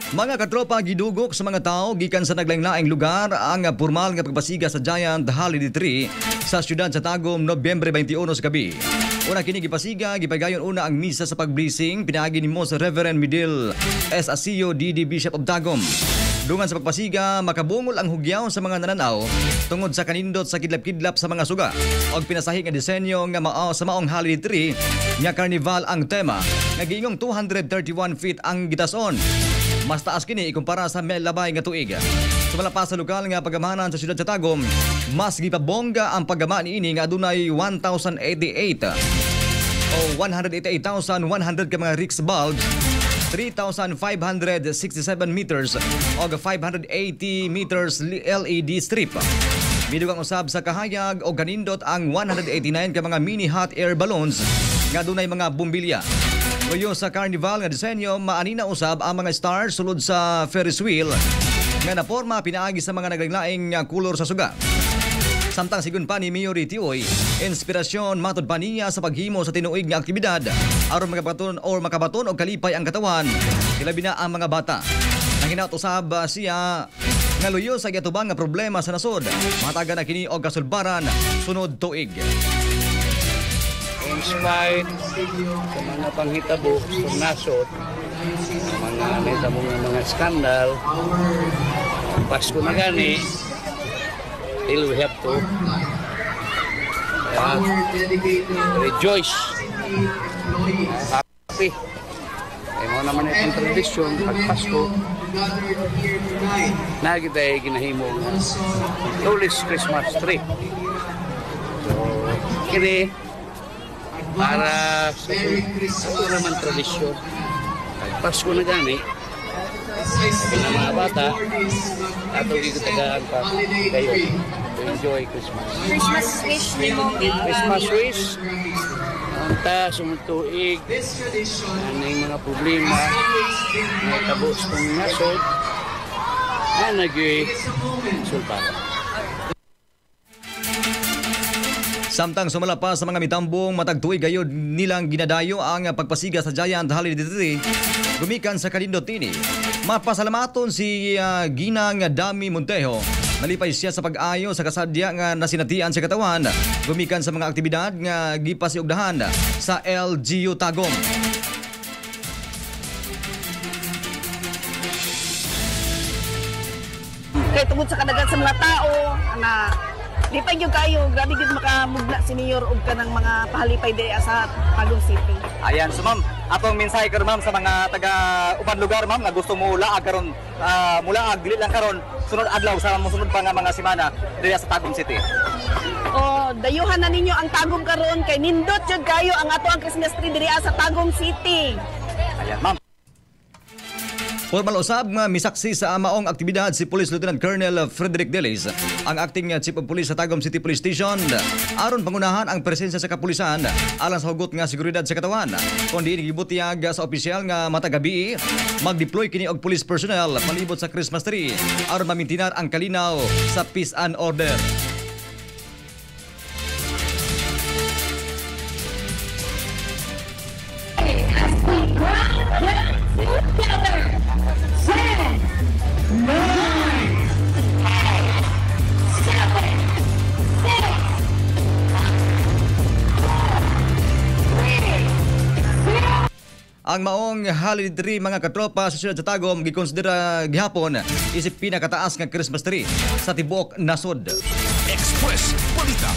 Mga katropa, gidugok sa mga tao gikan sa naglaing-laing lugar ang formal nga pagpasiga sa Giant Holiday Tree sa siyudad sa Tagum, Nobyembre 21 sa gabi. Una kini gipasiga, gipagayon una ang misa sa pag-blessing pinaagi ni Most Reverend Midil S. Asio, DD Bishop of Tagum. Dungan sa pagpasiga, makabungol ang hugyaw sa mga nananaw tungod sa kanindot sa kidlap-kidlap sa mga suga og pinasahi nga disenyo nga mao sa maong holiday tree nga carnival ang tema nga giingong 231 feet ang gitason. Mas taas kini ikumpara sa melabay nga tuig. Sumalapas sa lokal nga pagamahanan sa siyudad sa Tagum, mas gipabongga ang pagama niini nga adunay 1,088 o 188,100 ka mga Rix bulbs, 3,567 meters o 580 meters LED strip. Midugang usab sa kahayag o kanindot ang 189 ka mga mini hot air balloons nga dunay mga bumbilya. Ngayon sa carnival nga disenyo, maanina usab ang mga stars sulod sa Ferris wheel nga naporma pinaagi sa mga naglaing-laing kulor sa suga. Samtang sigun pa ni Mayor Tioy, inspirasyon matod pa niya sa paghimo sa tinuig nga aktibidad aron makabaton o kalipay ang katawan, ilabi na ang mga bata. Nang hinaut-usab siya nga luyo sa giatubang nga problema sa nasod, mataga na kini og kasulbaran sunod tuig. Inspired sa mga panghitabo sa nasod, mga nahitabo ng mga skandal, Pasko na gani, we have to rejoice, happy. Ay mo naman itong tradisyon, pag Pasko, na kita ay ginahimo tulis Christmas tree. So, kini para sa ito naman tradisyon, pag Pasko na gani, sabi ng mga bata, ato gigitagaan pa kayo to enjoy Christmas. Christmas wish ni mo. Christmas wish, ang ta, sumutuig, ano yung mga problema, may tabos kong nasod, na nag-sulpan. Samtang sumalapas sa mga mitambong matagtuig gayod nilang ginadayo ang pagpasiga sa Giant Holiday Tree, gumikan sa Kalindotini. Mapasalamaton si Ginang Dami Montejo. Nalipay siya sa pag-ayo sa kasadya nga nasinatian sa katawan, gumikan sa mga aktibidad nga gipasiugdahan sa LGU Tagum. Kaya tungod sa kadagan sa mga tao na di pa yung kayo, grabe yun makamugna si Mayor og ka ng mga pahalipay diri sa Tagum City. Ayan, so ma'am, atong mensahe karon ma'am sa mga taga-uban lugar ma'am nga gusto mo laag karon, mulaag dili lang karon sunod adlaw sa mosunod pa nga mga semana diri sa Tagum City. O dayuhan na ninyo ang Tagum karon kay nindot jud kayo ang ato ang Christmas tree diri sa Tagum City. Ayan ma'am. Formal usab nga misaksi sa maong aktibidad si Police Lieutenant Colonel Frederick Delis, ang acting Chief of Police sa Tagum City Police Station, aron pangunahan ang presensya sa kapulisan alang sa hugot nga seguridad sa katawan. Kundi gibutiyag sa opisyal nga matagabi mag-deploy kini og police personnel palibot sa Christmas tree aron mamintinar ang kalinaw sa peace and order. Ang maong holiday tree mga katropa sa siyudad sa Tagum gikonsidera gihapon isip pinakataas nga Christmas tree sa tibuok nasod. Express Balita.